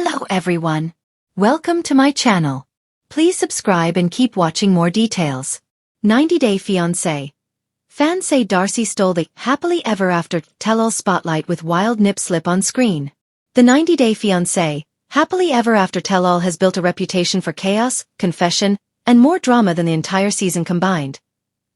Hello everyone. Welcome to my channel. Please subscribe and keep watching more details. 90-Day Fiancé. Fans say Darcey stole the happily ever after tell-all spotlight with wild nip slip on screen. The 90-Day Fiancé, happily ever after tell-all has built a reputation for chaos, confession, and more drama than the entire season combined.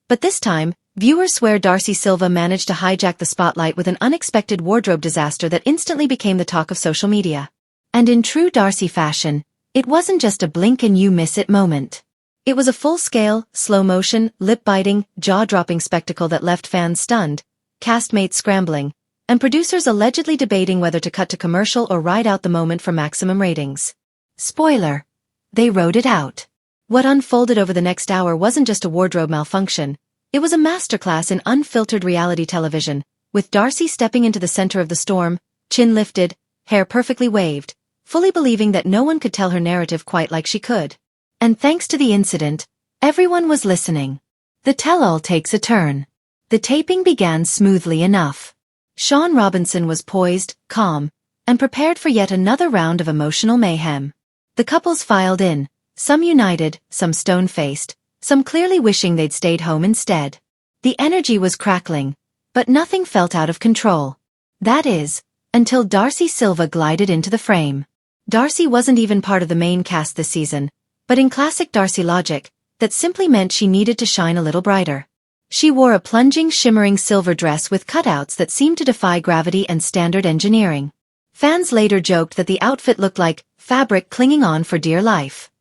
But this time, viewers swear Darcey Silva managed to hijack the spotlight with an unexpected wardrobe disaster that instantly became the talk of social media. And in true Darcey fashion, it wasn't just a blink and you miss it moment. It was a full-scale, slow-motion, lip-biting, jaw-dropping spectacle that left fans stunned, castmates scrambling, and producers allegedly debating whether to cut to commercial or ride out the moment for maximum ratings. Spoiler: they rode it out. What unfolded over the next hour wasn't just a wardrobe malfunction, it was a masterclass in unfiltered reality television, with Darcey stepping into the center of the storm, chin lifted, hair perfectly waved, fully believing that no one could tell her narrative quite like she could. And thanks to the incident, everyone was listening. The tell-all takes a turn. The taping began smoothly enough. Sean Robinson was poised, calm, and prepared for yet another round of emotional mayhem. The couples filed in, some united, some stone-faced, some clearly wishing they'd stayed home instead. The energy was crackling, but nothing felt out of control. That is, until Darcey Silva glided into the frame. Darcey wasn't even part of the main cast this season, but in classic Darcey logic, that simply meant she needed to shine a little brighter. She wore a plunging, shimmering silver dress with cutouts that seemed to defy gravity and standard engineering. Fans later joked that the outfit looked like fabric clinging on for dear life.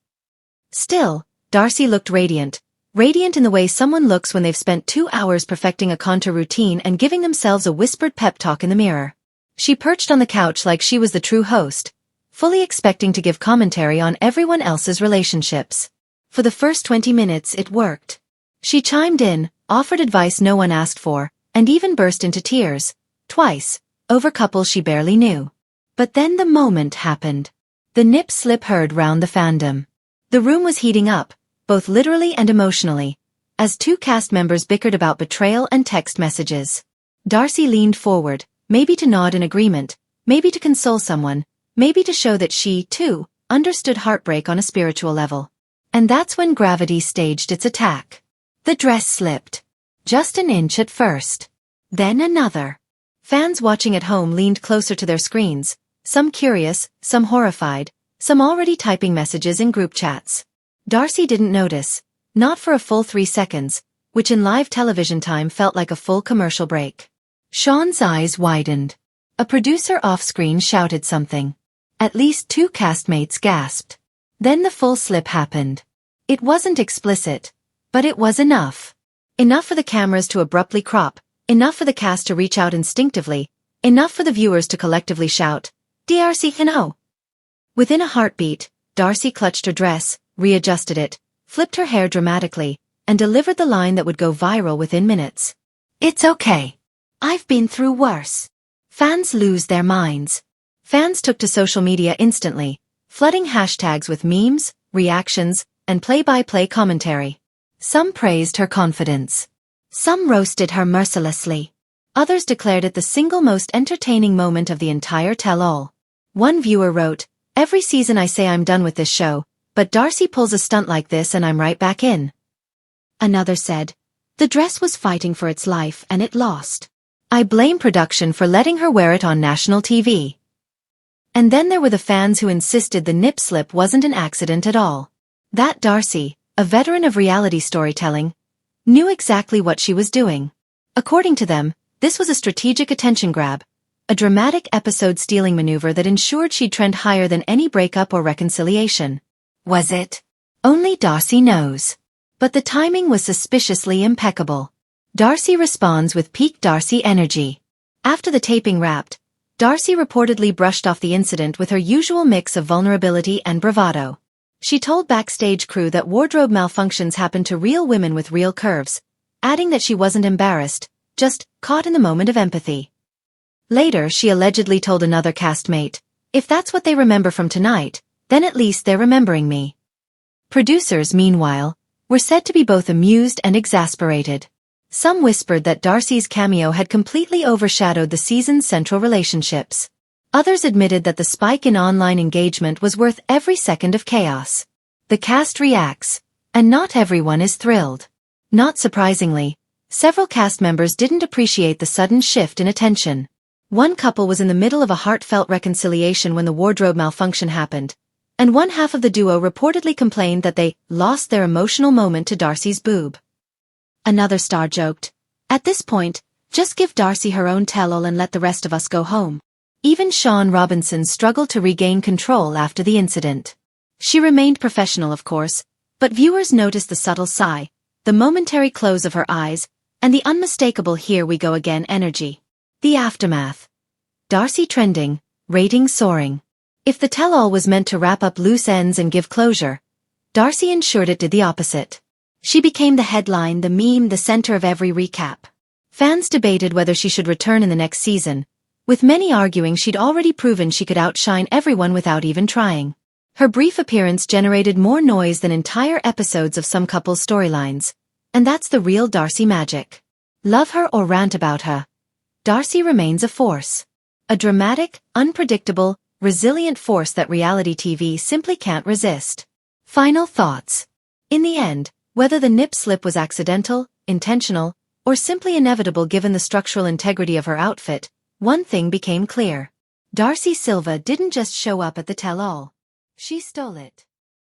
Still, Darcey looked radiant in the way someone looks when they've spent 2 hours perfecting a contour routine and giving themselves a whispered pep talk in the mirror. She perched on the couch like she was the true host, fully expecting to give commentary on everyone else's relationships. For the first 20 minutes it worked. She chimed in, offered advice no one asked for, and even burst into tears, twice, over couples she barely knew. But then the moment happened. The nip slip heard round the fandom. The room was heating up, both literally and emotionally, as two cast members bickered about betrayal and text messages. Darcey leaned forward, maybe to nod in agreement, maybe to console someone, maybe to show that she, too, understood heartbreak on a spiritual level. And that's when gravity staged its attack. The dress slipped. Just an inch at first. Then another. Fans watching at home leaned closer to their screens, some curious, some horrified, some already typing messages in group chats. Darcey didn't notice, not for a full 3 seconds, which in live television time felt like a full commercial break. Sean's eyes widened. A producer off-screen shouted something. At least 2 castmates gasped. Then the full slip happened. It wasn't explicit, but it was enough. Enough for the cameras to abruptly crop, enough for the cast to reach out instinctively, enough for the viewers to collectively shout, "Darcey, no!" Within a heartbeat, Darcey clutched her dress, readjusted it, flipped her hair dramatically, and delivered the line that would go viral within minutes. "It's okay. I've been through worse." Fans lose their minds. Fans took to social media instantly, flooding hashtags with memes, reactions, and play-by-play commentary. Some praised her confidence. Some roasted her mercilessly. Others declared it the single most entertaining moment of the entire tell-all. One viewer wrote, "Every season I say I'm done with this show, but Darcey pulls a stunt like this and I'm right back in." Another said, "The dress was fighting for its life and it lost. I blame production for letting her wear it on national TV." And then there were the fans who insisted the nip slip wasn't an accident at all. That Darcey, a veteran of reality storytelling, knew exactly what she was doing. According to them, this was a strategic attention grab, a dramatic episode-stealing maneuver that ensured she'd trend higher than any breakup or reconciliation. Was it? Only Darcey knows. But the timing was suspiciously impeccable. Darcey responds with peak Darcey energy. After the taping wrapped, Darcey reportedly brushed off the incident with her usual mix of vulnerability and bravado. She told backstage crew that wardrobe malfunctions happen to real women with real curves, adding that she wasn't embarrassed, just caught in the moment of empathy. Later she allegedly told another castmate, "If that's what they remember from tonight, then at least they're remembering me." Producers, meanwhile, were said to be both amused and exasperated. Some whispered that Darcey's cameo had completely overshadowed the season's central relationships. Others admitted that the spike in online engagement was worth every second of chaos. The cast reacts, and not everyone is thrilled. Not surprisingly, several cast members didn't appreciate the sudden shift in attention. One couple was in the middle of a heartfelt reconciliation when the wardrobe malfunction happened, and one half of the duo reportedly complained that they lost their emotional moment to Darcey's boob. Another star joked, "At this point, just give Darcey her own tell-all and let the rest of us go home." Even Sean Robinson struggled to regain control after the incident. She remained professional, of course, but viewers noticed the subtle sigh, the momentary close of her eyes, and the unmistakable "here we go again" energy. The aftermath. Darcey trending, ratings soaring. If the tell-all was meant to wrap up loose ends and give closure, Darcey ensured it did the opposite. She became the headline, the meme, the center of every recap. Fans debated whether she should return in the next season, with many arguing she'd already proven she could outshine everyone without even trying. Her brief appearance generated more noise than entire episodes of some couples' storylines, and that's the real Darcey magic. Love her or rant about her, Darcey remains a force. A dramatic, unpredictable, resilient force that reality TV simply can't resist. Final thoughts. In the end, whether the nip slip was accidental, intentional, or simply inevitable given the structural integrity of her outfit, one thing became clear. Darcey Silva didn't just show up at the tell-all. She stole it.